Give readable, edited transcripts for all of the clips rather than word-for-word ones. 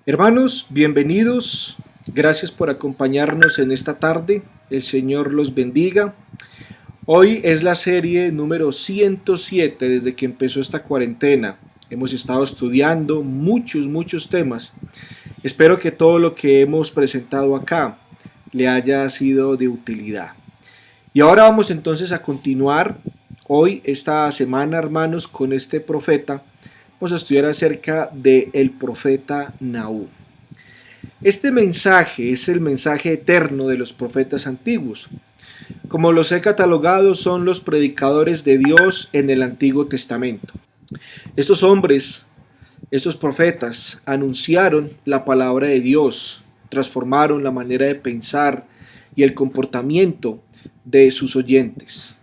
Hermanos, bienvenidos. Gracias por acompañarnos en esta tarde. El Señor los bendiga. Hoy es la serie número 107 desde que empezó esta cuarentena. Hemos estado estudiando muchos temas. Espero que todo lo que hemos presentado acá le haya sido de utilidad. Y ahora vamos entonces a continuar hoy, esta semana, hermanos, con este profeta. Vamos a estudiar acerca del profeta Nahum. Este mensaje es el mensaje eterno de los profetas antiguos. Como los he catalogado, son los predicadores de Dios en el Antiguo Testamento. Estos hombres, estos profetas, anunciaron la palabra de Dios, transformaron la manera de pensar y el comportamiento de sus oyentes.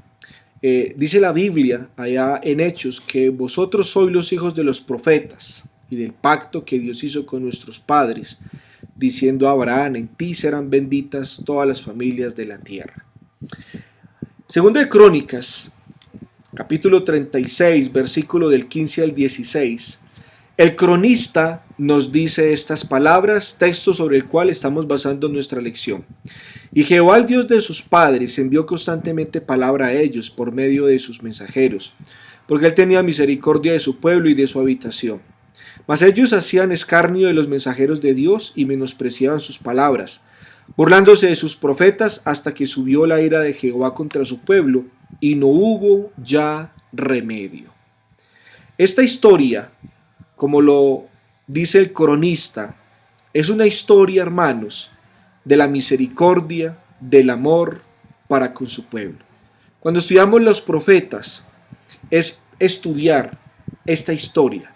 Dice la Biblia allá en Hechos que vosotros sois los hijos de los profetas y del pacto que Dios hizo con nuestros padres, diciendo a Abraham, en ti serán benditas todas las familias de la tierra. Segundo de Crónicas, capítulo 36, versículo del 15 al 16, el cronista nos dice estas palabras, texto sobre el cual estamos basando nuestra lección. Y Jehová, el Dios de sus padres, envió constantemente palabra a ellos por medio de sus mensajeros, porque él tenía misericordia de su pueblo y de su habitación. Mas ellos hacían escarnio de los mensajeros de Dios y menospreciaban sus palabras, burlándose de sus profetas hasta que subió la ira de Jehová contra su pueblo, y no hubo ya remedio. Esta historia, como lo dice el cronista, es una historia, hermanos, de la misericordia, del amor para con su pueblo. Cuando estudiamos los profetas, es estudiar esta historia.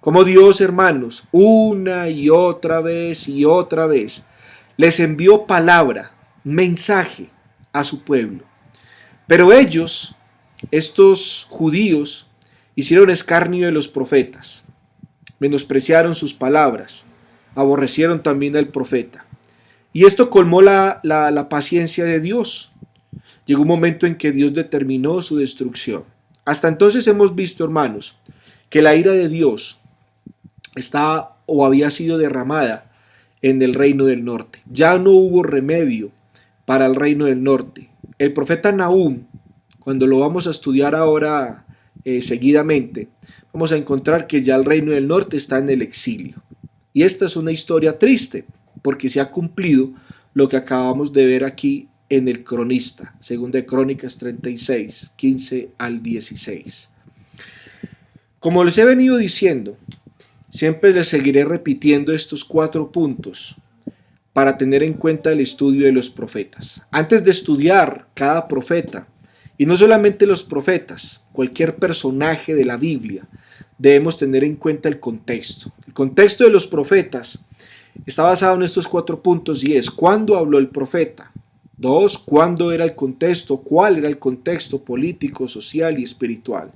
Como Dios, hermanos, una y otra vez les envió palabra, mensaje a su pueblo. Pero ellos, estos judíos, hicieron escarnio de los profetas, menospreciaron sus palabras, aborrecieron también al profeta. Y esto colmó la paciencia de Dios. Llegó un momento en que Dios determinó su destrucción. Hasta entonces hemos visto, hermanos, que la ira de Dios estaba o había sido derramada en el reino del norte. Ya no hubo remedio para el reino del norte. El profeta Nahum, cuando lo vamos a estudiar ahora seguidamente, vamos a encontrar que ya el reino del norte está en el exilio. Y esta es una historia triste, porque se ha cumplido lo que acabamos de ver aquí en el cronista, segunda de Crónicas 36, 15 al 16. Como les he venido diciendo, siempre les seguiré repitiendo estos 4 puntos para tener en cuenta el estudio de los profetas. Antes de estudiar cada profeta, y no solamente los profetas, cualquier personaje de la Biblia, debemos tener en cuenta el contexto. El contexto de los profetas está basado en estos 4 puntos y es: ¿cuándo habló el profeta? 2. ¿Cuándo era el contexto? ¿Cuál era el contexto político, social y espiritual?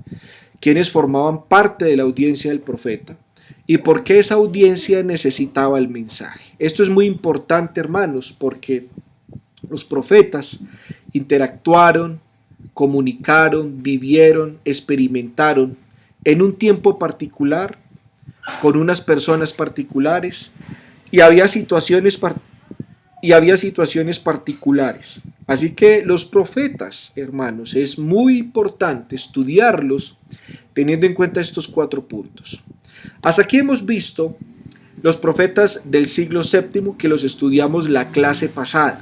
¿Quiénes formaban parte de la audiencia del profeta? ¿Y por qué esa audiencia necesitaba el mensaje? Esto es muy importante, hermanos, porque los profetas interactuaron, comunicaron, vivieron, experimentaron en un tiempo particular, con unas personas particulares, y había situaciones particulares. Así que los profetas, hermanos, es muy importante estudiarlos teniendo en cuenta estos 4 puntos. Hasta aquí hemos visto los profetas del siglo VII, que los estudiamos la clase pasada.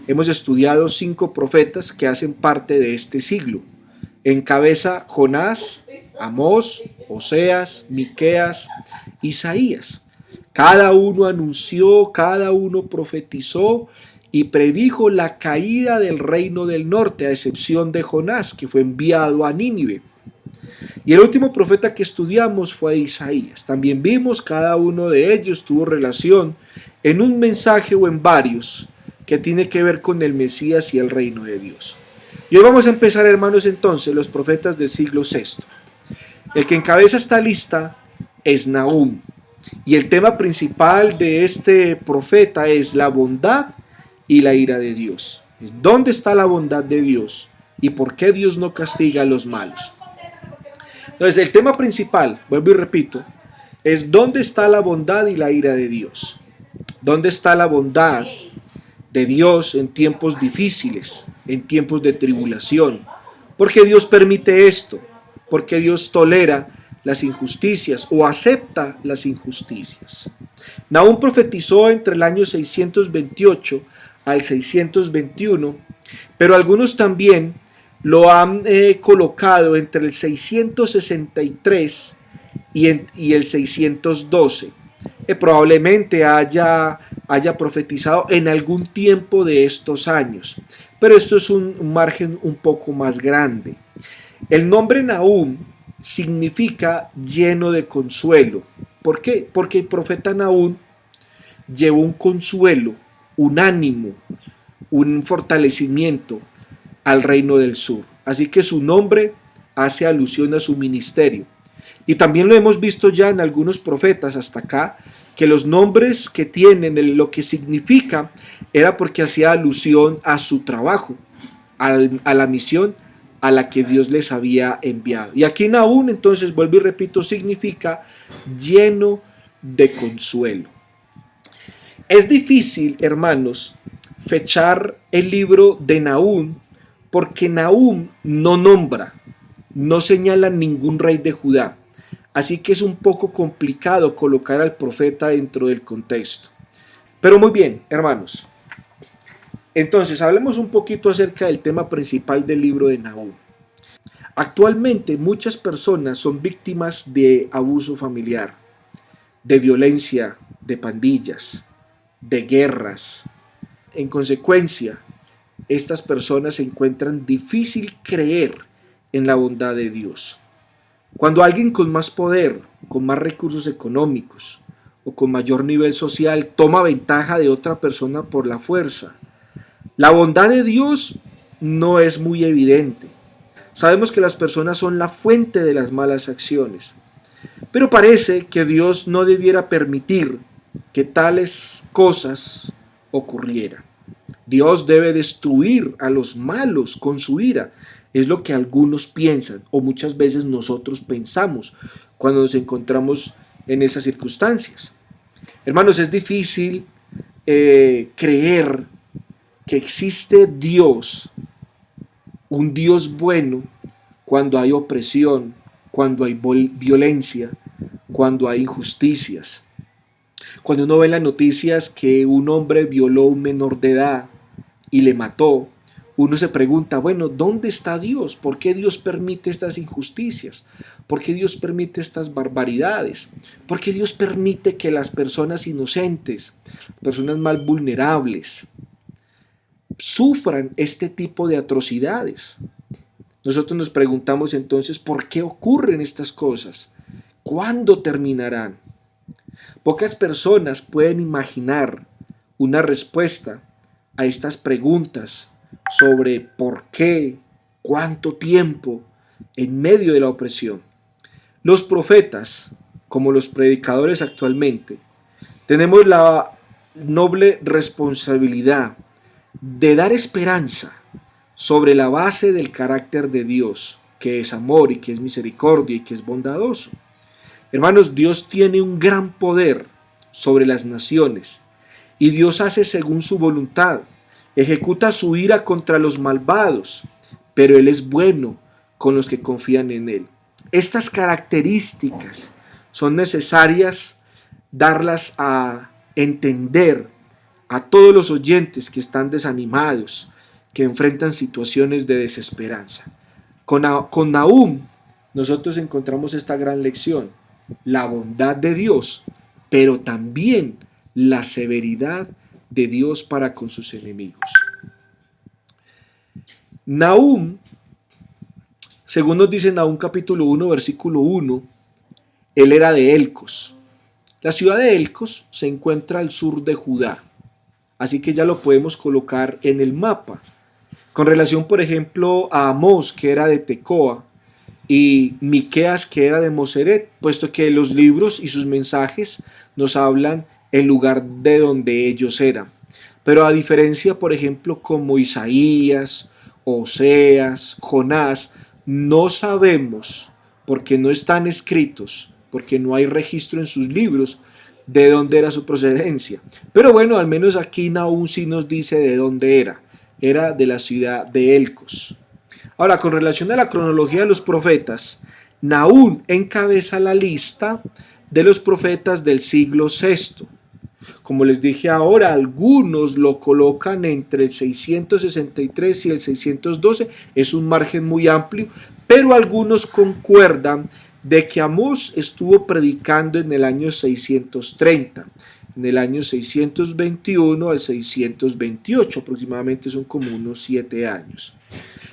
Hemos estudiado 5 profetas que hacen parte de este siglo. Encabeza Jonás, Amós, Oseas, Miqueas, Isaías. Cada uno anunció, cada uno profetizó y predijo la caída del reino del norte, a excepción de Jonás, que fue enviado a Nínive. Y el último profeta que estudiamos fue Isaías. También vimos cada uno de ellos tuvo relación en un mensaje o en varios que tiene que ver con el Mesías y el reino de Dios. Y hoy vamos a empezar, hermanos, entonces los profetas del siglo VI. El que encabeza esta lista es Nahum. Y el tema principal de este profeta es la bondad y la ira de Dios. ¿Dónde está la bondad de Dios? ¿Y por qué Dios no castiga a los malos? Entonces, el tema principal, vuelvo y repito, es ¿dónde está la bondad y la ira de Dios? ¿Dónde está la bondad de Dios en tiempos difíciles, en tiempos de tribulación? ¿Por qué Dios permite esto? ¿Por qué Dios tolera las injusticias o acepta las injusticias? Nahum profetizó entre el año 628 al 621, pero algunos también lo han colocado entre el 663 y el 612. Probablemente haya profetizado en algún tiempo de estos años, pero esto es un margen un poco más grande. El nombre Nahum significa lleno de consuelo. ¿Por qué? Porque el profeta Nahum llevó un consuelo, un ánimo, un fortalecimiento al reino del sur. Así que su nombre hace alusión a su ministerio. Y también lo hemos visto ya en algunos profetas hasta acá, que los nombres que tienen, lo que significa, era porque hacía alusión a su trabajo, a la misión a la que Dios les había enviado. Y aquí Nahum, entonces, vuelvo y repito, significa lleno de consuelo. Es difícil, hermanos, fechar el libro de Nahum porque Nahum no nombra, no señala ningún rey de Judá. Así que es un poco complicado colocar al profeta dentro del contexto. Pero muy bien, hermanos. Entonces, hablemos un poquito acerca del tema principal del libro de Nahum. Actualmente muchas personas son víctimas de abuso familiar, de violencia, de pandillas, de guerras. En consecuencia, estas personas encuentran difícil creer en la bondad de Dios. Cuando alguien con más poder, con más recursos económicos o con mayor nivel social toma ventaja de otra persona por la fuerza, la bondad de Dios no es muy evidente. Sabemos que las personas son la fuente de las malas acciones, pero parece que Dios no debiera permitir que tales cosas ocurrieran. Dios debe destruir a los malos con su ira. Es lo que algunos piensan o muchas veces nosotros pensamos cuando nos encontramos en esas circunstancias. Hermanos, es difícil creer que existe Dios, un Dios bueno, cuando hay opresión, cuando hay violencia, cuando hay injusticias. Cuando uno ve en las noticias que un hombre violó a un menor de edad y le mató, uno se pregunta, bueno, ¿dónde está Dios? ¿Por qué Dios permite estas injusticias? ¿Por qué Dios permite estas barbaridades? ¿Por qué Dios permite que las personas inocentes, personas más vulnerables, sufran este tipo de atrocidades? Nosotros nos preguntamos entonces, ¿por qué ocurren estas cosas? ¿Cuándo terminarán? Pocas personas pueden imaginar una respuesta a estas preguntas sobre por qué, cuánto tiempo en medio de la opresión. Los profetas, como los predicadores actualmente, tenemos la noble responsabilidad de dar esperanza sobre la base del carácter de Dios, que es amor y que es misericordia y que es bondadoso. Hermanos, Dios tiene un gran poder sobre las naciones y Dios hace según su voluntad. Ejecuta su ira contra los malvados, pero Él es bueno con los que confían en Él. Estas características son necesarias darlas a entender a todos los oyentes que están desanimados, que enfrentan situaciones de desesperanza. Con Nahum nosotros encontramos esta gran lección, la bondad de Dios, pero también la severidad de Dios para con sus enemigos. Nahum, según nos dice Nahum capítulo 1, versículo 1, él era de Elcos. La ciudad de Elcos se encuentra al sur de Judá, así que ya lo podemos colocar en el mapa. Con relación, por ejemplo, a Amós, que era de Tecoa, y Miqueas, que era de Moseret, puesto que los libros y sus mensajes nos hablan el lugar de donde ellos eran. Pero a diferencia, por ejemplo, como Isaías, Oseas, Jonás, no sabemos, porque no están escritos, porque no hay registro en sus libros de dónde era su procedencia. Pero bueno, al menos aquí Nahum sí nos dice de dónde era. Era de la ciudad de Elcos. Ahora, con relación a la cronología de los profetas, Nahum encabeza la lista de los profetas del siglo VI. Como les dije ahora, algunos lo colocan entre el 663 y el 612, es un margen muy amplio, pero algunos concuerdan de que Amós estuvo predicando en el año 630, en el año 621 al 628, aproximadamente son como unos 7 años.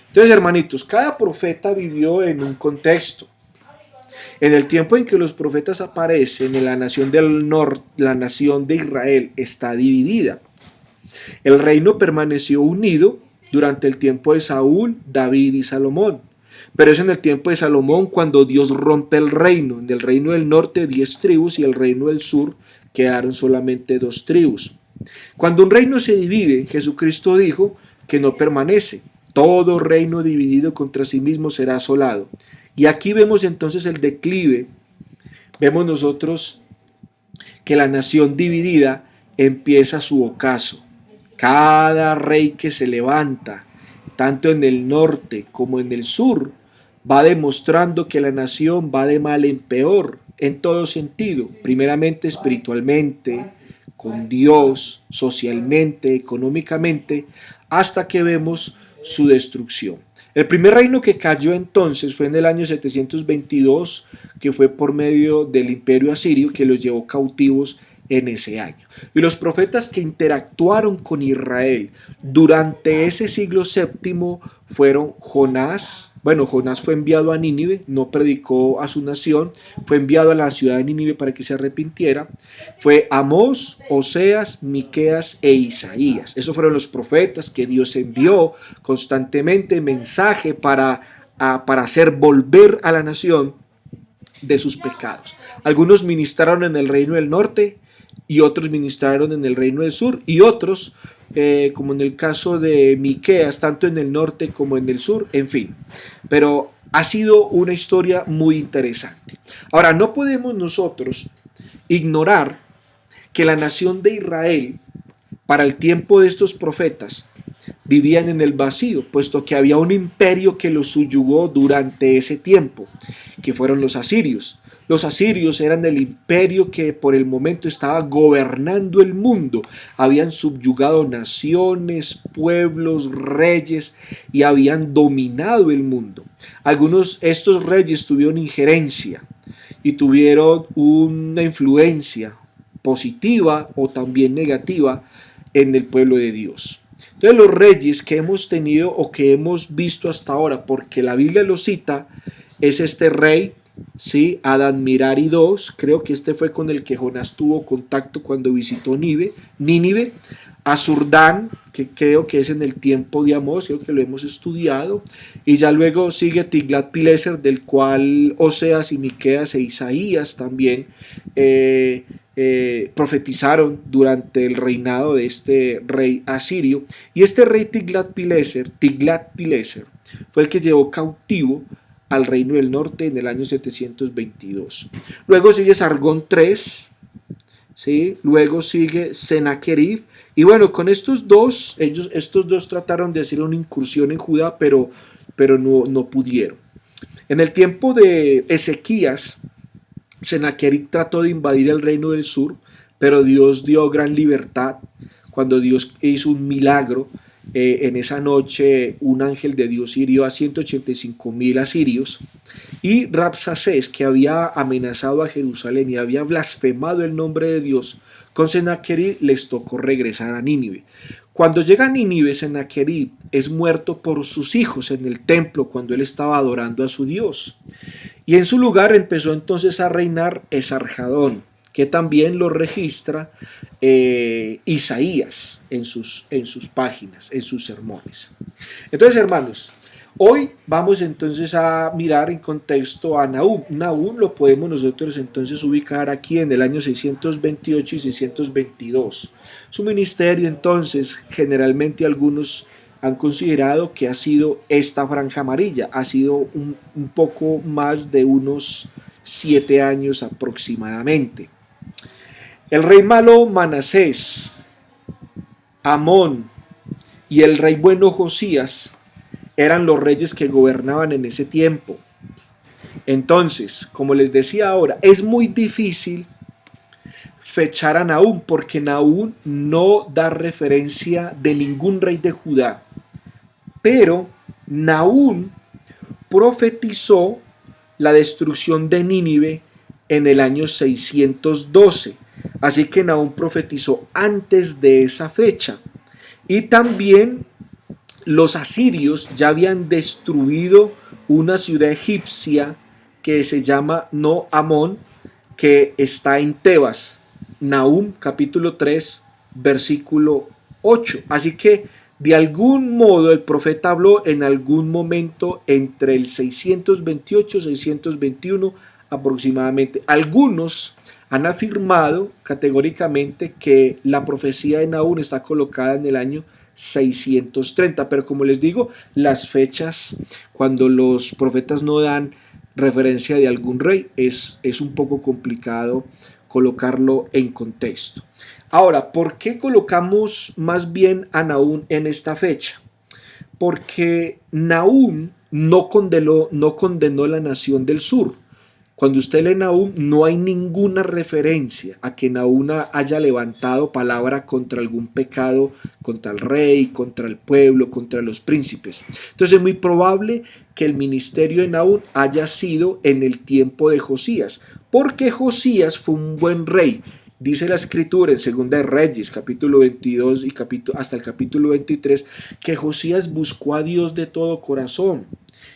Entonces, hermanitos, cada profeta vivió en un contexto. En el tiempo en que los profetas aparecen, en la nación del norte, la nación de Israel está dividida. El reino permaneció unido durante el tiempo de Saúl, David y Salomón. Pero es en el tiempo de Salomón cuando Dios rompe el reino. En el reino del norte 10 tribus y el reino del sur quedaron solamente 2 tribus. Cuando un reino se divide, Jesucristo dijo que no permanece. Todo reino dividido contra sí mismo será asolado. Y aquí vemos entonces el declive. Vemos nosotros que la nación dividida empieza su ocaso. Cada rey que se levanta, tanto en el norte como en el sur, va demostrando que la nación va de mal en peor, en todo sentido, primeramente espiritualmente, con Dios, socialmente, económicamente, hasta que vemos su destrucción. El primer reino que cayó entonces fue en el año 722, que fue por medio del imperio asirio que los llevó cautivos en ese año. Y los profetas que interactuaron con Israel durante ese siglo séptimo fueron Jonás. Bueno, Jonás fue enviado a Nínive, no predicó a su nación, fue enviado a la ciudad de Nínive para que se arrepintiera. Fue Amós, Oseas, Miqueas e Isaías. Esos fueron los profetas que Dios envió constantemente mensaje para hacer volver a la nación de sus pecados. Algunos ministraron en el reino del norte y otros ministraron en el reino del sur y otros como en el caso de Miqueas, tanto en el norte como en el sur, en fin. Pero ha sido una historia muy interesante. Ahora, no podemos nosotros ignorar que la nación de Israel, para el tiempo de estos profetas, vivían en el vacío, puesto que había un imperio que los subyugó durante ese tiempo, que fueron los asirios. Los asirios eran el imperio que por el momento estaba gobernando el mundo. Habían subyugado naciones, pueblos, reyes y habían dominado el mundo. Algunos de estos reyes tuvieron injerencia y tuvieron una influencia positiva o también negativa en el pueblo de Dios. Entonces los reyes que hemos tenido o que hemos visto hasta ahora, porque la Biblia lo cita, es este rey, ¿sí? Adad-Nirari II, creo que este fue con el que Jonás tuvo contacto cuando visitó Nínive. Azurdán, que creo que es en el tiempo de Amós, creo que lo hemos estudiado, y ya luego sigue Tiglat-Pileser, del cual Oseas y Miqueas e Isaías también profetizaron durante el reinado de este rey asirio. Y este rey Tiglat-Pileser fue el que llevó cautivo al reino del norte en el año 722. Luego sigue Sargón III, ¿sí? Luego sigue Sennacherib. Y bueno, con estos dos trataron de hacer una incursión en Judá, pero no pudieron. En el tiempo de Ezequías, Sennacherib trató de invadir el reino del sur, pero Dios dio gran libertad cuando Dios hizo un milagro. En esa noche un ángel de Dios hirió a 185,000 asirios, y Rabsacés, que había amenazado a Jerusalén y había blasfemado el nombre de Dios, con Sennacherib les tocó regresar a Nínive. Cuando llega a Nínive, Sennacherib es muerto por sus hijos en el templo cuando él estaba adorando a su Dios. Y en su lugar empezó entonces a reinar Esarhadón, que también lo registra Isaías en sus páginas, en sus sermones. Entonces, hermanos, hoy vamos entonces a mirar en contexto a Nahum. Nahum lo podemos nosotros entonces ubicar aquí en el año 628 y 622. Su ministerio entonces, generalmente algunos han considerado que ha sido esta franja amarilla, ha sido un poco más de unos 7 años aproximadamente. El rey malo Manasés, Amón y el rey bueno Josías eran los reyes que gobernaban en ese tiempo. Entonces, como les decía ahora, es muy difícil fechar a Nahum porque Nahum no da referencia de ningún rey de Judá. Pero Nahum profetizó la destrucción de Nínive en el año 612. Así que Nahum profetizó antes de esa fecha. Y también los asirios ya habían destruido una ciudad egipcia que se llama No Amón, que está en Tebas. Nahum capítulo 3, versículo 8. Así que de algún modo el profeta habló en algún momento entre el 628 y 621 aproximadamente. Algunos han afirmado categóricamente que la profecía de Nahum está colocada en el año 630, pero como les digo, las fechas cuando los profetas no dan referencia de algún rey es un poco complicado colocarlo en contexto. Ahora, ¿por qué colocamos más bien a Nahum en esta fecha? Porque Nahum no condenó la nación del sur. Cuando usted lee Nahum, no hay ninguna referencia a que Nahum haya levantado palabra contra algún pecado, contra el rey, contra el pueblo, contra los príncipes. Entonces es muy probable que el ministerio de Nahum haya sido en el tiempo de Josías, porque Josías fue un buen rey. Dice la escritura en 2 de Reyes, capítulo 22 y hasta el capítulo 23, que Josías buscó a Dios de todo corazón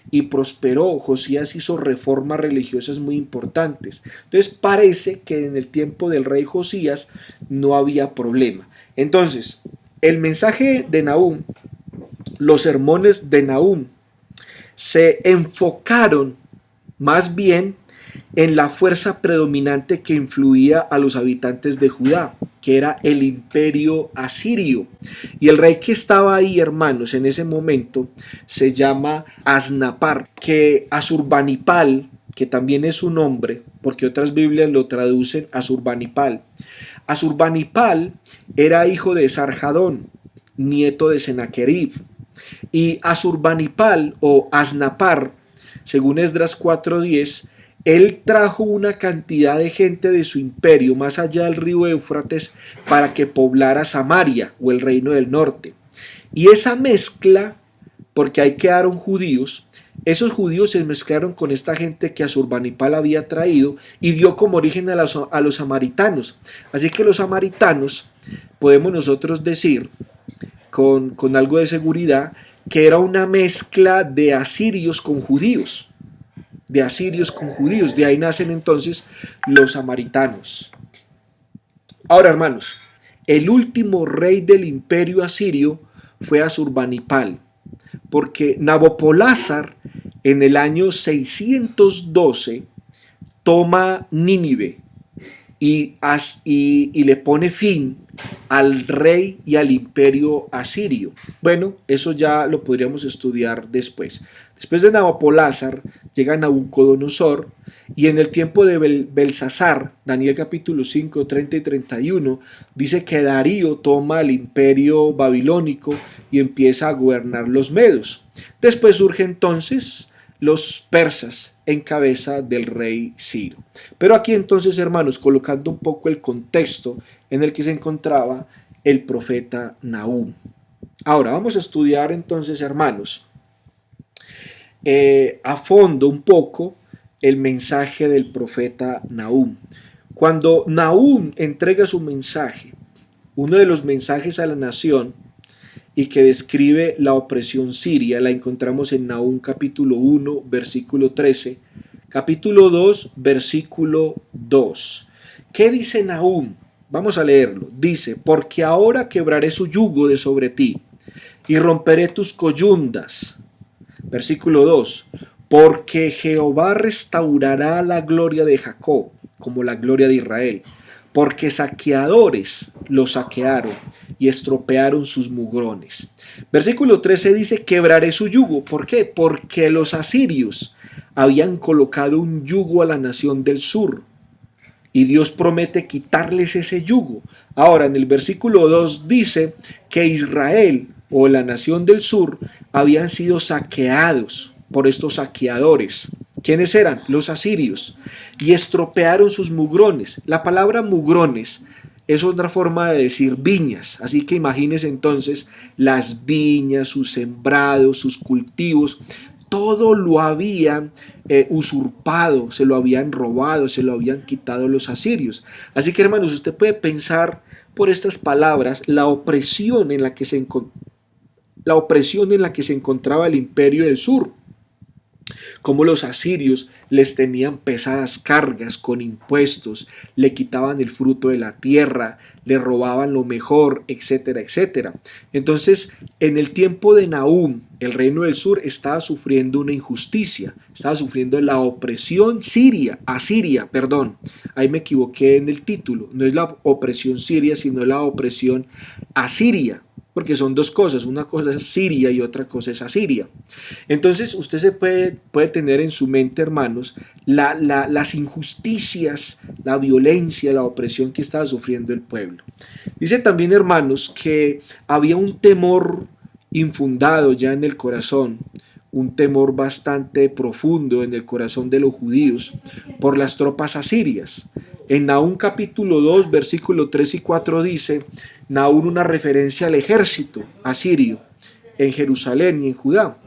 y prosperó. Josías hizo reformas religiosas muy importantes. Entonces parece que en el tiempo del rey Josías no había problema. Entonces, el mensaje de Nahum, los sermones de Nahum, se enfocaron más bien en la fuerza predominante que influía a los habitantes de Judá, que era el imperio asirio. Y el rey que estaba ahí, hermanos, en ese momento, se llama Asnapar, que Asurbanipal, que también es su nombre, porque otras Biblias lo traducen Asurbanipal. Asurbanipal era hijo de Sarjadón, nieto de Senaquerib. Y Asurbanipal o Asnapar, según Esdras 4:10, él trajo una cantidad de gente de su imperio más allá del río Éufrates para que poblara Samaria o el reino del norte. Y esa mezcla, porque ahí quedaron judíos, esos judíos se mezclaron con esta gente que Asurbanipal había traído y dio como origen a los samaritanos. Así que los samaritanos, podemos nosotros decir con algo de seguridad, que era una mezcla de asirios con judíos. De asirios con judíos. De ahí nacen entonces los samaritanos. Ahora, hermanos, el último rey del imperio asirio fue Asurbanipal, porque Nabopolázar en el año 612 toma Nínive y le pone fin al rey y al imperio asirio. Bueno, eso ya lo podríamos estudiar después. Después de Nabopolázar llega Nabucodonosor y en el tiempo de Belsasar, Daniel capítulo 5, 30 y 31, dice que Darío toma el imperio babilónico y empieza a gobernar los medos. Después surge entonces los persas en cabeza del rey Ciro. Pero aquí entonces, hermanos, colocando un poco el contexto en el que se encontraba el profeta Nahum. Ahora vamos a estudiar entonces, hermanos, a fondo un poco el mensaje del profeta Nahum. Cuando Nahum entrega su mensaje, uno de los mensajes a la nación y que describe la opresión siria, la encontramos en Nahum capítulo 1, versículo 13, capítulo 2, versículo 2. ¿Qué dice Nahum? Vamos a leerlo. Dice, porque ahora quebraré su yugo de sobre ti y romperé tus coyundas. Versículo 2. Porque Jehová restaurará la gloria de Jacob, como la gloria de Israel. Porque saqueadores lo saquearon y estropearon sus mugrones. Versículo 13 dice, quebraré su yugo. ¿Por qué? Porque los asirios habían colocado un yugo a la nación del sur. Y Dios promete quitarles ese yugo. Ahora, en el versículo 2 dice que Israel o la nación del sur habían sido saqueados por estos saqueadores. ¿Quiénes eran? Los asirios. Y estropearon sus mugrones. La palabra mugrones es otra forma de decir viñas. Así que imagínense entonces las viñas, sus sembrados, sus cultivos. Todo lo habían usurpado, se lo habían robado, se lo habían quitado los asirios. Así que hermanos, usted puede pensar por estas palabras la opresión en la que se encontraba el imperio del sur, como los asirios les tenían pesadas cargas con impuestos, le quitaban el fruto de la tierra, le robaban lo mejor, etcétera, etcétera. Entonces, en el tiempo de Nahum, el reino del sur estaba sufriendo una injusticia, estaba sufriendo la opresión asiria, perdón, ahí me equivoqué en el título, no es la opresión siria, sino la opresión asiria, porque son dos cosas, una cosa es Siria y otra cosa es Asiria. Entonces usted se puede tener en su mente, hermanos, las injusticias, la violencia, la opresión que estaba sufriendo el pueblo. Dice también, hermanos, que había un temor infundado ya en el corazón, un temor bastante profundo en el corazón de los judíos por las tropas asirias. En Nahum capítulo 2, versículo 3 y 4 dice, Nahum una referencia al ejército asirio en Jerusalén y en Judá.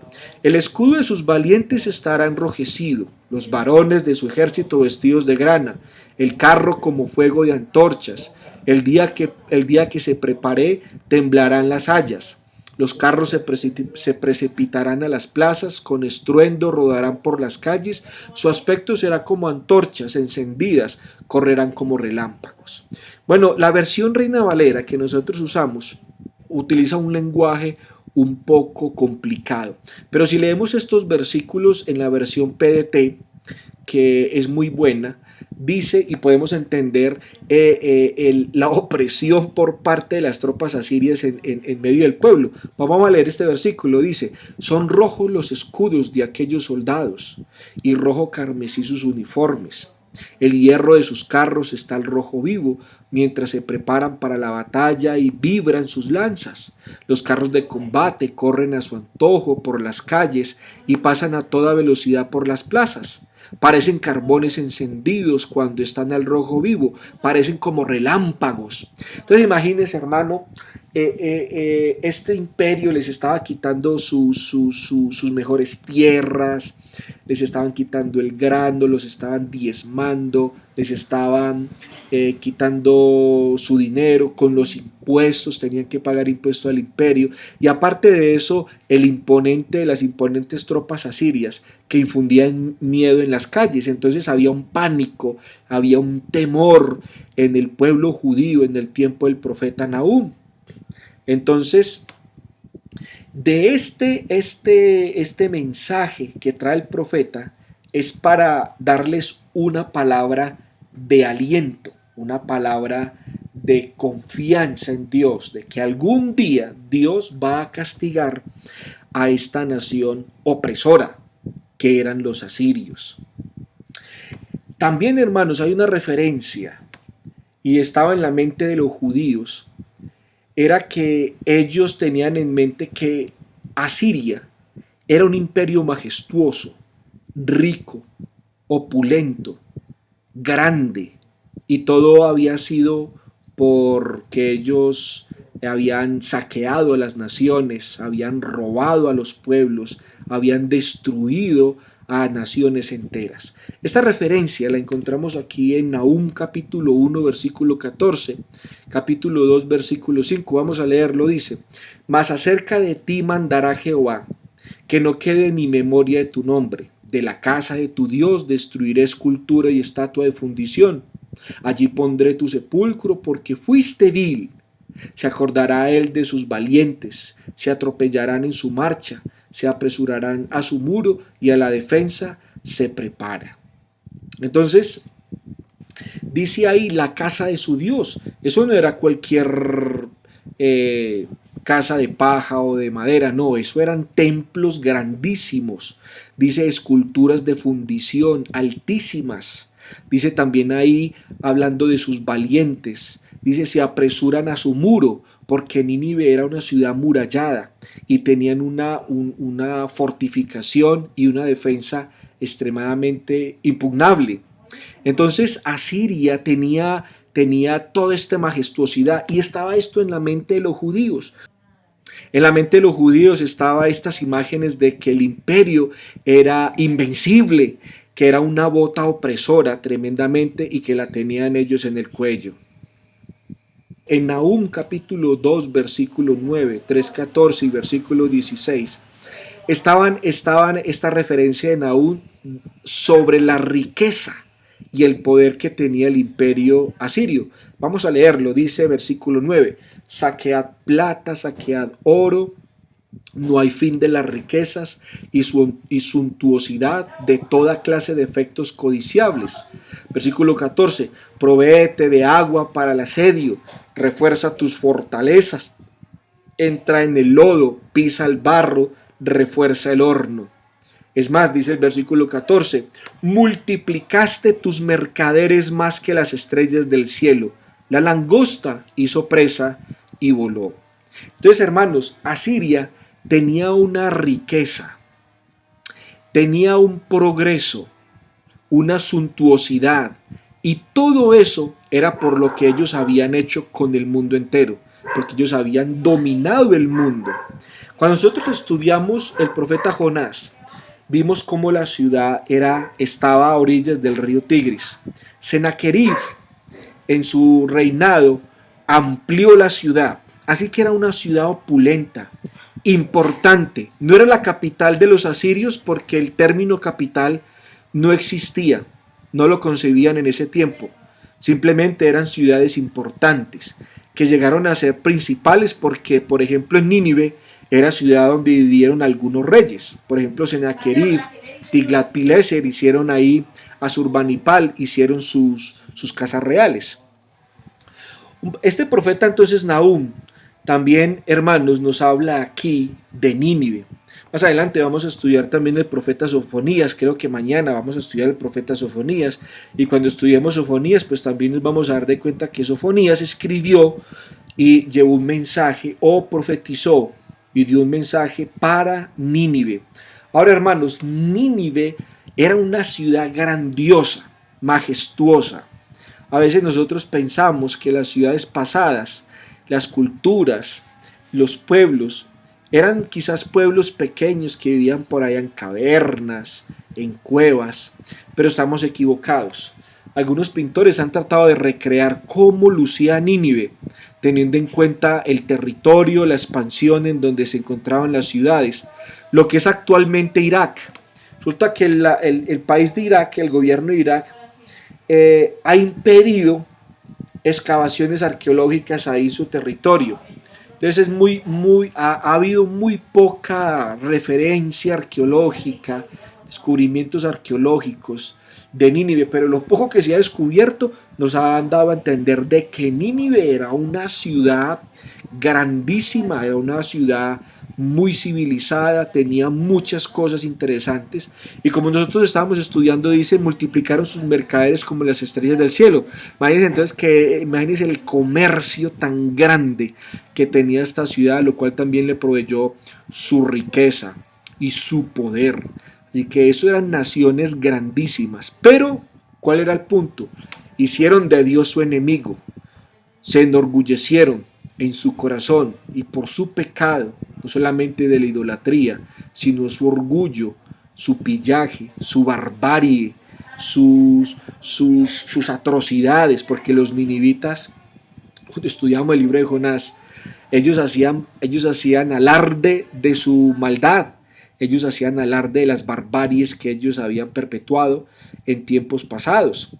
El escudo de sus valientes estará enrojecido, los varones de su ejército vestidos de grana, el carro como fuego de antorchas. El día que se prepare temblarán las hayas. Los carros se precipitarán a las plazas, con estruendo rodarán por las calles, su aspecto será como antorchas encendidas, correrán como relámpagos. Bueno, la versión Reina Valera que nosotros usamos utiliza un lenguaje un poco complicado, pero si leemos estos versículos en la versión PDT, que es muy buena, dice y podemos entender la opresión por parte de las tropas asirias en medio del pueblo. Vamos a leer este versículo, dice, son rojos los escudos de aquellos soldados y rojo carmesí sus uniformes. El hierro de sus carros está al rojo vivo, mientras se preparan para la batalla y vibran sus lanzas. Los carros de combate corren a su antojo por las calles y pasan a toda velocidad por las plazas. Parecen carbones encendidos cuando están al rojo vivo, parecen como relámpagos. Entonces imagínense, hermano, este imperio les estaba quitando sus mejores tierras, les estaban quitando el grano, los estaban diezmando, les estaban quitando su dinero con los impuestos, tenían que pagar impuestos al imperio, y aparte de eso, las imponentes tropas asirias que infundían miedo en las calles. Entonces había un pánico, había un temor en el pueblo judío en el tiempo del profeta Nahum. Entonces, de este mensaje que trae el profeta es para darles una palabra de aliento, una palabra de confianza en Dios, de que algún día Dios va a castigar a esta nación opresora que eran los asirios. También, hermanos, hay una referencia y estaba en la mente de los judíos, era que ellos tenían en mente que Asiria era un imperio majestuoso, rico, opulento, grande, y todo había sido porque ellos habían saqueado a las naciones, habían robado a los pueblos, habían destruido a naciones enteras. Esta referencia la encontramos aquí en Nahum capítulo 1 versículo 14, capítulo 2 versículo 5, vamos a leerlo, dice, mas acerca de ti mandará Jehová, que no quede ni memoria de tu nombre, de la casa de tu Dios destruiré escultura y estatua de fundición, allí pondré tu sepulcro porque fuiste vil, se acordará él de sus valientes, se atropellarán en su marcha, se apresurarán a su muro y a la defensa se prepara. Entonces, dice ahí la casa de su Dios. Eso no era cualquier casa de paja o de madera, no, eso eran templos grandísimos, dice esculturas de fundición altísimas, dice también ahí hablando de sus valientes, dice se apresuran a su muro, porque Nínive era una ciudad murallada y tenían una fortificación y una defensa extremadamente impugnable. Entonces Asiria tenía toda esta majestuosidad y estaba esto en la mente de los judíos. En la mente de los judíos estaba estas imágenes de que el imperio era invencible, que era una bota opresora tremendamente y que la tenían ellos en el cuello. En Nahum capítulo 2 versículo 9, 3:14 y versículo 16 estaban esta referencia de Nahum sobre la riqueza y el poder que tenía el imperio asirio. Vamos a leerlo, dice versículo 9, saquead plata, saquead oro, no hay fin de las riquezas y suntuosidad de toda clase de efectos codiciables. Versículo 14, provéete de agua para el asedio, refuerza tus fortalezas, entra en el lodo, pisa el barro, refuerza el horno. Es más, dice el versículo 14, multiplicaste tus mercaderes más que las estrellas del cielo, la langosta hizo presa y voló. Entonces, hermanos, Asiria tenía una riqueza, tenía un progreso, una suntuosidad, y todo eso era por lo que ellos habían hecho con el mundo entero, porque ellos habían dominado el mundo. Cuando nosotros estudiamos el profeta Jonás, vimos cómo la ciudad estaba a orillas del río Tigris. Sennacherib, en su reinado, amplió la ciudad, así que era una ciudad opulenta, importante. No era la capital de los asirios porque el término capital no existía, no lo concebían en ese tiempo. Simplemente eran ciudades importantes que llegaron a ser principales porque, por ejemplo, en Nínive era ciudad donde vivieron algunos reyes. Por ejemplo, Sennacherib, Tiglat-Pileser hicieron ahí, Asurbanipal hicieron sus casas reales. Este profeta entonces Nahum también, hermanos, nos habla aquí de Nínive. Más adelante vamos a estudiar también el profeta Sofonías, creo que mañana vamos a estudiar el profeta Sofonías, y cuando estudiemos Sofonías, pues también nos vamos a dar de cuenta que Sofonías escribió y llevó un mensaje o profetizó y dio un mensaje para Nínive. Ahora, hermanos, Nínive era una ciudad grandiosa, majestuosa. A veces nosotros pensamos que las ciudades pasadas, las culturas, los pueblos, eran quizás pueblos pequeños que vivían por allá en cavernas, en cuevas, pero estamos equivocados. Algunos pintores han tratado de recrear cómo lucía Nínive, teniendo en cuenta el territorio, la expansión en donde se encontraban las ciudades, lo que es actualmente Irak. Resulta que el país de Irak, el gobierno de Irak, ha impedido excavaciones arqueológicas ahí en su territorio. Entonces ha habido muy poca referencia arqueológica, descubrimientos arqueológicos de Nínive, pero lo poco que se ha descubierto nos han dado a entender de que Nínive era una ciudad grandísima, era una ciudad muy civilizada, tenía muchas cosas interesantes, y como nosotros estábamos estudiando, dice, multiplicaron sus mercaderes como las estrellas del cielo. Imagínense entonces imagínense el comercio tan grande que tenía esta ciudad, lo cual también le proveyó su riqueza y su poder. Así que eso eran naciones grandísimas. Pero, ¿cuál era el punto? Hicieron de Dios su enemigo, se enorgullecieron en su corazón y por su pecado, no solamente de la idolatría, sino su orgullo, su pillaje, su barbarie, sus atrocidades, porque los ninivitas, cuando estudiamos el libro de Jonás, ellos hacían alarde de su maldad, ellos hacían alarde de las barbaries que ellos habían perpetuado en tiempos pasados.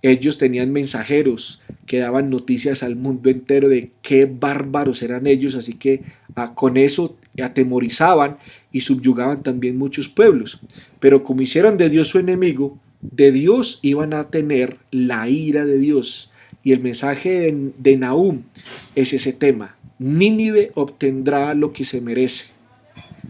Ellos tenían mensajeros que daban noticias al mundo entero de qué bárbaros eran ellos, así que con eso atemorizaban y subyugaban también muchos pueblos. Pero como hicieron de Dios su enemigo, de Dios iban a tener la ira de Dios. Y el mensaje de Nahum es ese tema. Nínive obtendrá lo que se merece.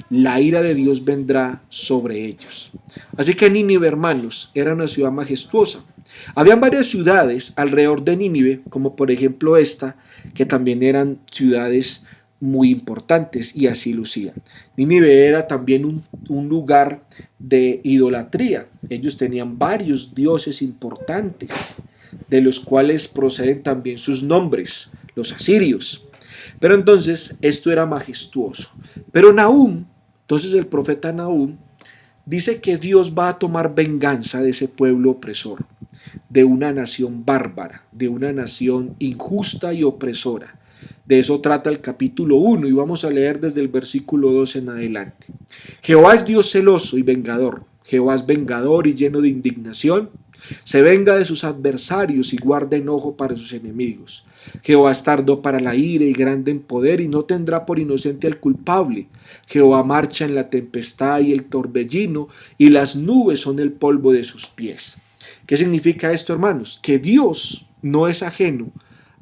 La ira de Dios vendrá sobre ellos. Así que Nínive, hermanos, era una ciudad majestuosa. Habían varias ciudades alrededor de Nínive, como por ejemplo esta, que también eran ciudades muy importantes y así lucían. Nínive era también un lugar de idolatría. Ellos tenían varios dioses importantes, de los cuales proceden también sus nombres, los asirios. Pero entonces esto era majestuoso. Pero Nahum, entonces el profeta Nahum, dice que Dios va a tomar venganza de ese pueblo opresor, de una nación bárbara, de una nación injusta y opresora. De eso trata el capítulo 1 y vamos a leer desde el versículo 2 en adelante. Jehová es Dios celoso y vengador. Jehová es vengador y lleno de indignación. Se venga de sus adversarios y guarda enojo para sus enemigos. Jehová es tardo para la ira y grande en poder y no tendrá por inocente al culpable. Jehová marcha en la tempestad y el torbellino y las nubes son el polvo de sus pies. ¿Qué significa esto, hermanos? Que Dios no es ajeno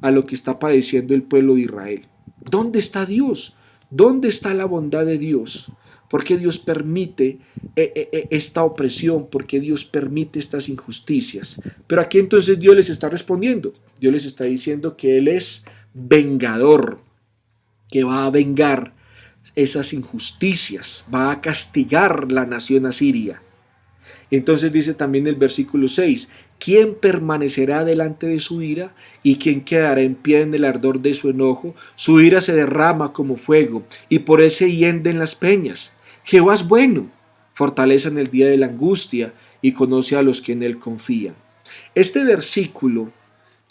a lo que está padeciendo el pueblo de Israel. ¿Dónde está Dios? ¿Dónde está la bondad de Dios? ¿Por qué Dios permite esta opresión? ¿Por qué Dios permite estas injusticias? Pero aquí entonces Dios les está respondiendo. Dios les está diciendo que Él es vengador, que va a vengar esas injusticias, va a castigar la nación asiria. Entonces dice también el versículo 6, ¿quién permanecerá delante de su ira? ¿Y quién quedará en pie en el ardor de su enojo? Su ira se derrama como fuego, y por él se hienden las peñas. Jehová es bueno, fortaleza en el día de la angustia, y conoce a los que en él confían. Este versículo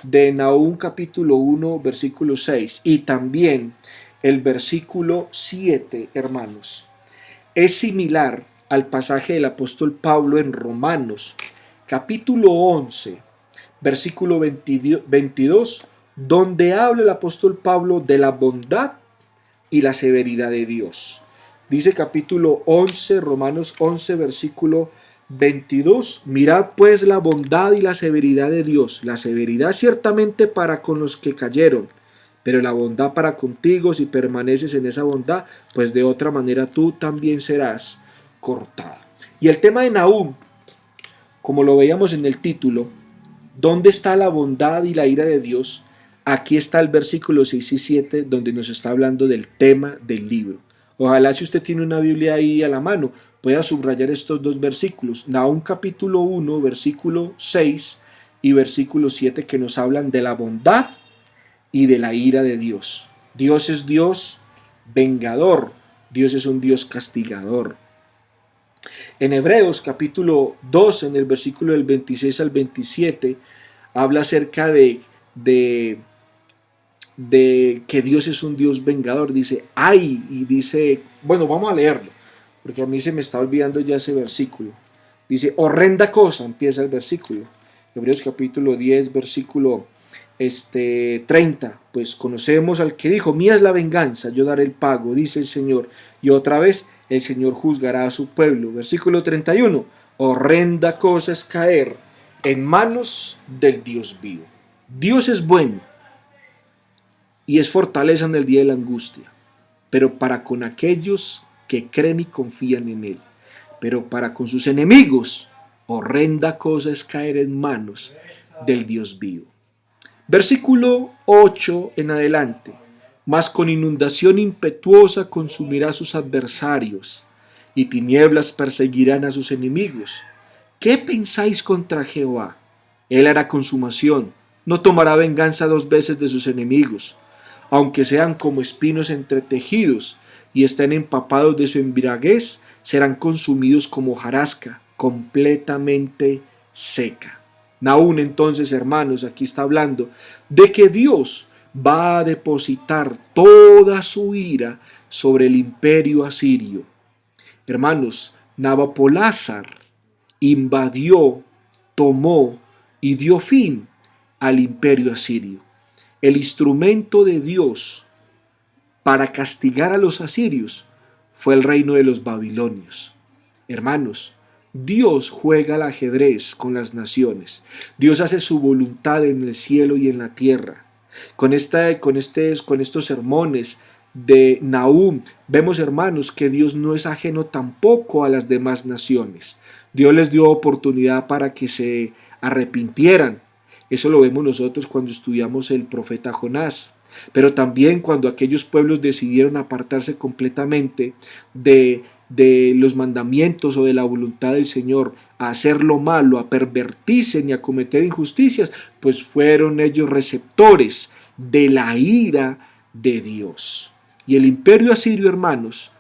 de Nahum capítulo 1, versículo 6, y también el versículo 7, hermanos, es similar al pasaje del apóstol Pablo en Romanos, capítulo 11, versículo 22, donde habla el apóstol Pablo de la bondad y la severidad de Dios. Dice capítulo 11, Romanos 11, versículo 22, mirad pues la bondad y la severidad de Dios, la severidad ciertamente para con los que cayeron, pero la bondad para contigo si permaneces en esa bondad, pues de otra manera tú también serás cortado. Y el tema de Nahum, como lo veíamos en el título, ¿dónde está la bondad y la ira de Dios? Aquí está el versículo 6 y 7 donde nos está hablando del tema del libro. Ojalá si usted tiene una Biblia ahí a la mano, pueda subrayar estos dos versículos. Nahum capítulo 1, versículo 6 y versículo 7 que nos hablan de la bondad y de la ira de Dios. Dios es Dios vengador, Dios es un Dios castigador. En Hebreos capítulo 2, en el versículo del 26 al 27, habla acerca de que Dios es un Dios vengador. Dice, ay, y dice, bueno, vamos a leerlo, porque a mí se me está olvidando ya ese versículo. Dice, horrenda cosa, empieza el versículo. Hebreos capítulo 10, versículo 30, pues conocemos al que dijo, mía es la venganza, yo daré el pago, dice el Señor. Y otra vez, el Señor juzgará a su pueblo. Versículo 31, horrenda cosa es caer en manos del Dios vivo. Dios es bueno y es fortaleza en el día de la angustia, pero para con aquellos que creen y confían en Él. Pero para con sus enemigos, horrenda cosa es caer en manos del Dios vivo. Versículo 8 en adelante. Mas con inundación impetuosa consumirá a sus adversarios, y tinieblas perseguirán a sus enemigos. ¿Qué pensáis contra Jehová? Él hará consumación, no tomará venganza dos veces de sus enemigos, aunque sean como espinos entretejidos y estén empapados de su embriaguez, serán consumidos como hojarasca, completamente seca. Nahum entonces, hermanos, aquí está hablando de que Dios va a depositar toda su ira sobre el imperio asirio. Hermanos, Nabopolázar invadió, tomó y dio fin al imperio asirio. El instrumento de Dios para castigar a los asirios fue el reino de los babilonios. Hermanos, Dios juega al ajedrez con las naciones. Dios hace su voluntad en el cielo y en la tierra. Con estos sermones de Nahum, vemos, hermanos, que Dios no es ajeno tampoco a las demás naciones. Dios les dio oportunidad para que se arrepintieran. Eso lo vemos nosotros cuando estudiamos el profeta Jonás. Pero también cuando aquellos pueblos decidieron apartarse completamente de los mandamientos o de la voluntad del Señor, a hacer lo malo, a pervertirse y a cometer injusticias, pues fueron ellos receptores de la ira de Dios. Y el imperio asirio, hermanos,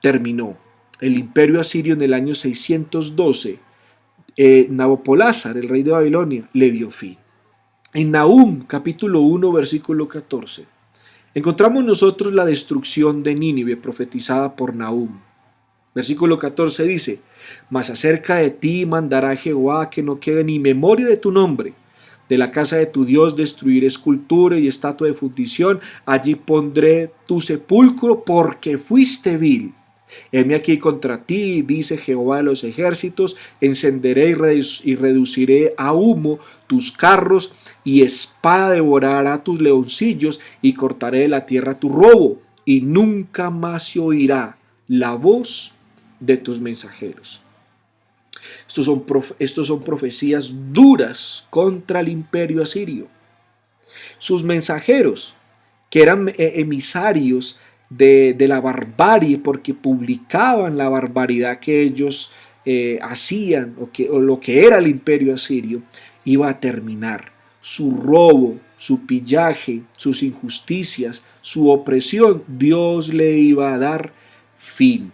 terminó. El imperio asirio en el año 612, Nabopolázar, el rey de Babilonia, le dio fin. En Nahum, capítulo 1, versículo 14, encontramos nosotros la destrucción de Nínive profetizada por Nahum. Versículo 14 dice: mas acerca de ti mandará Jehová que no quede ni memoria de tu nombre. De la casa de tu Dios destruiré escultura y estatua de fundición, allí pondré tu sepulcro porque fuiste vil. Heme aquí contra ti, dice Jehová de los ejércitos, encenderé y reduciré a humo tus carros, y espada devorará tus leoncillos, y cortaré de la tierra tu robo, y nunca más se oirá la voz de tus mensajeros. Estos son profecías duras contra el imperio asirio. Sus mensajeros, que eran emisarios de la barbarie, porque publicaban la barbaridad que ellos hacían, o lo que era el imperio asirio, iba a terminar. Su robo, su pillaje, sus injusticias, su opresión, Dios le iba a dar fin.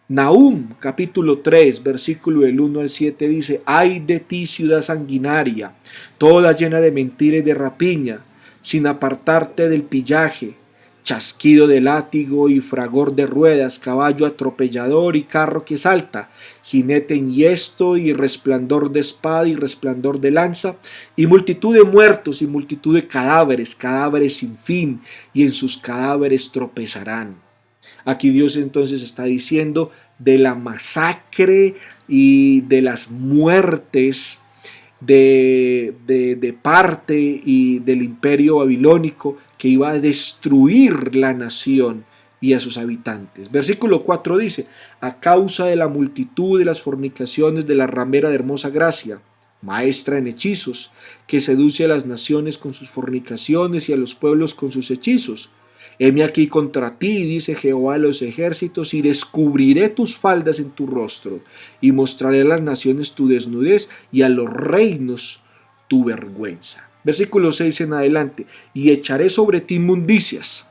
Nahum, capítulo 3, versículo del 1 al 7 dice: ay de ti, ciudad sanguinaria, toda llena de mentira y de rapiña, sin apartarte del pillaje, chasquido de látigo y fragor de ruedas, caballo atropellador y carro que salta, jinete enhiesto y resplandor de espada y resplandor de lanza, y multitud de muertos y multitud de cadáveres, cadáveres sin fin, y en sus cadáveres tropezarán. Aquí Dios entonces está diciendo de la masacre y de las muertes de parte y del imperio babilónico que iba a destruir la nación y a sus habitantes. Versículo 4 dice: a causa de la multitud de las fornicaciones de la ramera de hermosa gracia, maestra en hechizos, que seduce a las naciones con sus fornicaciones y a los pueblos con sus hechizos. Heme aquí contra ti, dice Jehová de los ejércitos, y descubriré tus faldas en tu rostro, y mostraré a las naciones tu desnudez, y a los reinos tu vergüenza. Versículo 6 en adelante: y echaré sobre ti inmundicias,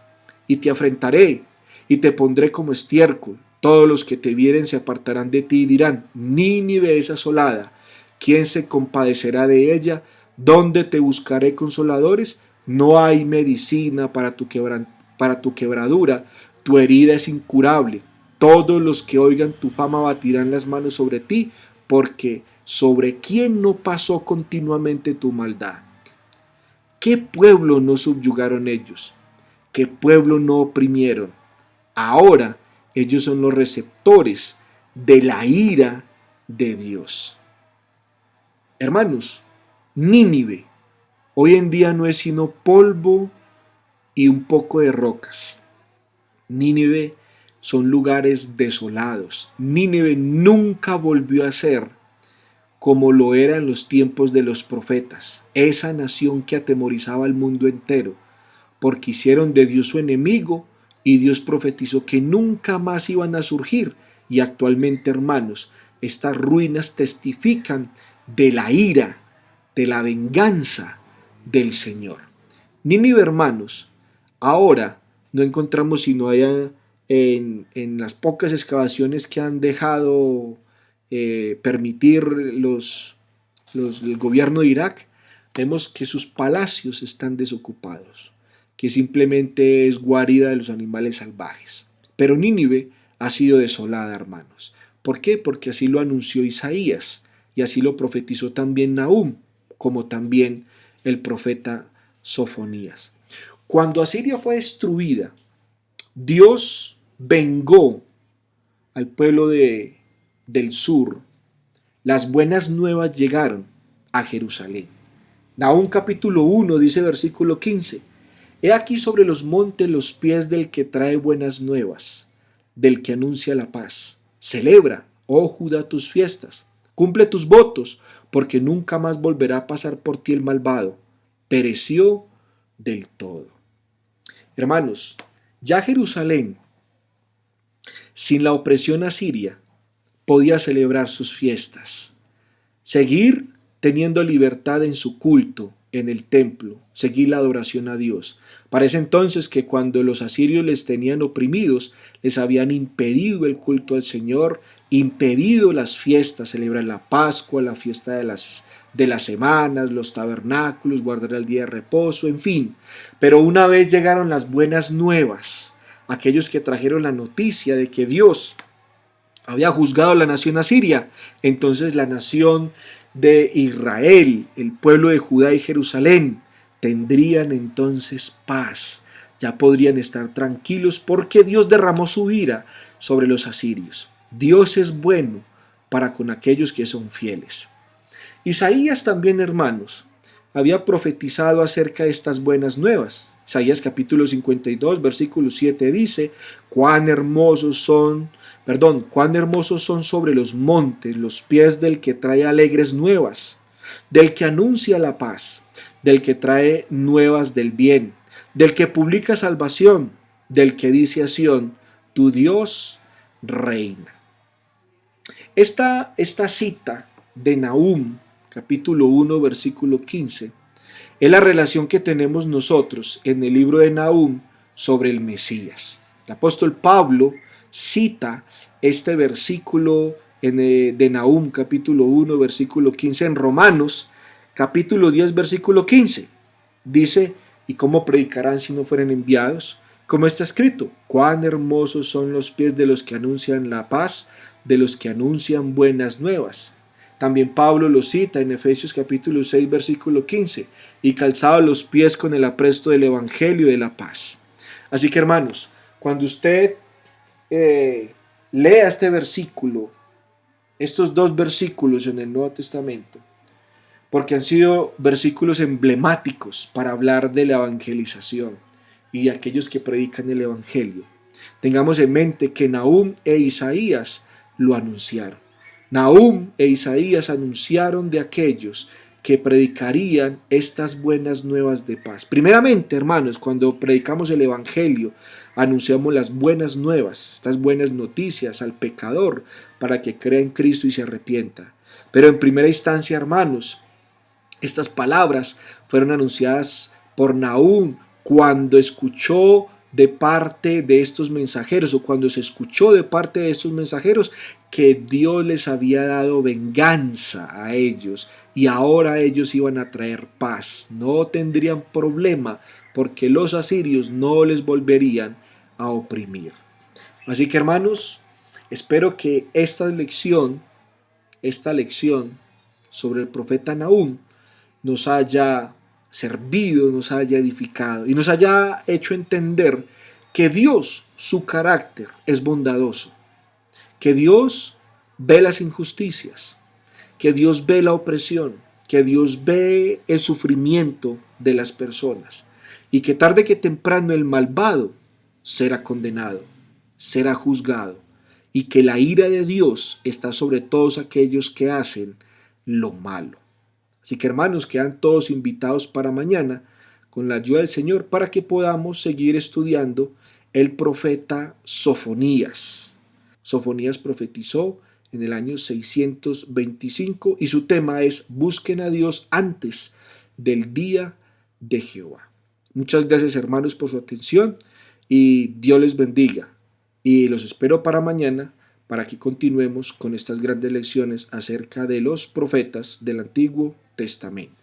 y te afrentaré, y te pondré como estiércol. Todos los que te vieren se apartarán de ti y dirán: Nínive es asolada. ¿Quién se compadecerá de ella? ¿Dónde te buscaré consoladores? No hay medicina para tu quebradura, tu herida es incurable. Todos los que oigan tu fama batirán las manos sobre ti, porque ¿sobre quién no pasó continuamente tu maldad? ¿Qué pueblo no subyugaron ellos? ¿Qué pueblo no oprimieron? Ahora ellos son los receptores de la ira de Dios. Hermanos, Nínive hoy en día no es sino polvo y un poco de rocas. Nínive son lugares desolados. Nínive nunca volvió a ser como lo era en los tiempos de los profetas, esa nación que atemorizaba al mundo entero, porque hicieron de Dios su enemigo, y Dios profetizó que nunca más iban a surgir. Y actualmente, hermanos, estas ruinas testifican de la ira, de la venganza del Señor. Nínive, hermanos, ahora no encontramos sino allá en las pocas excavaciones que han dejado permitir el gobierno de Irak, vemos que sus palacios están desocupados, que simplemente es guarida de los animales salvajes. Pero Nínive ha sido desolada, hermanos. ¿Por qué? Porque así lo anunció Isaías y así lo profetizó también Nahum, como también el profeta Sofonías. Cuando Asiria fue destruida, Dios vengó al pueblo del sur. Las buenas nuevas llegaron a Jerusalén. Nahum capítulo 1 dice versículo 15: He aquí sobre los montes los pies del que trae buenas nuevas, del que anuncia la paz. Celebra, oh Judá, tus fiestas, cumple tus votos, porque nunca más volverá a pasar por ti el malvado. Pereció del todo. Hermanos, ya Jerusalén, sin la opresión asiria, podía celebrar sus fiestas, seguir teniendo libertad en su culto, en el templo, seguir la adoración a Dios. Parece entonces que cuando los asirios les tenían oprimidos, les habían impedido el culto al Señor, impedido las fiestas, celebrar la Pascua, la fiesta de las semanas, los tabernáculos, guardar el día de reposo, en fin. Pero una vez llegaron las buenas nuevas, aquellos que trajeron la noticia de que Dios había juzgado a la nación asiria, entonces la nación de Israel, el pueblo de Judá y Jerusalén, tendrían entonces paz. Ya podrían estar tranquilos porque Dios derramó su ira sobre los asirios. Dios es bueno para con aquellos que son fieles. Isaías también, hermanos, había profetizado acerca de estas buenas nuevas. Isaías capítulo 52, versículo 7 dice: cuán hermosos son sobre los montes los pies del que trae alegres nuevas, del que anuncia la paz, del que trae nuevas del bien, del que publica salvación, del que dice a Sión: tu Dios reina. Esta cita de Nahum, capítulo 1, versículo 15, es la relación que tenemos nosotros en el libro de Nahum sobre el Mesías. El apóstol Pablo cita este versículo de Nahum, capítulo 1, versículo 15, en Romanos, capítulo 10, versículo 15. Dice: ¿y cómo predicarán si no fueren enviados? Como está escrito: cuán hermosos son los pies de los que anuncian la paz, de los que anuncian buenas nuevas. También Pablo lo cita en Efesios capítulo 6, versículo 15, y calzado los pies con el apresto del evangelio de la paz. Así que, hermanos, cuando usted lea este versículo, estos dos versículos en el Nuevo Testamento, porque han sido versículos emblemáticos para hablar de la evangelización y de aquellos que predican el evangelio, tengamos en mente que Nahum e Isaías lo anunciaron. Nahum e Isaías anunciaron de aquellos que predicarían estas buenas nuevas de paz. Primeramente, hermanos, cuando predicamos el evangelio, anunciamos las buenas nuevas, estas buenas noticias al pecador para que crea en Cristo y se arrepienta. Pero en primera instancia, hermanos, estas palabras fueron anunciadas por Nahum cuando escuchó de parte de estos mensajeros, o cuando se escuchó de parte de estos mensajeros que Dios les había dado venganza a ellos y ahora ellos iban a traer paz, no tendrían problema porque los asirios no les volverían a oprimir. Así que, hermanos, espero que esta lección sobre el profeta Nahum nos haya servido, nos haya edificado y nos haya hecho entender que Dios, su carácter es bondadoso, que Dios ve las injusticias, que Dios ve la opresión, que Dios ve el sufrimiento de las personas y que tarde que temprano el malvado será condenado, será juzgado y que la ira de Dios está sobre todos aquellos que hacen lo malo. Así que, hermanos, quedan todos invitados para mañana con la ayuda del Señor para que podamos seguir estudiando el profeta Sofonías. Sofonías profetizó en el año 625 y su tema es: busquen a Dios antes del día de Jehová. Muchas gracias, hermanos, por su atención y Dios les bendiga. Y los espero para mañana para que continuemos con estas grandes lecciones acerca de los profetas del Antiguo Testamento.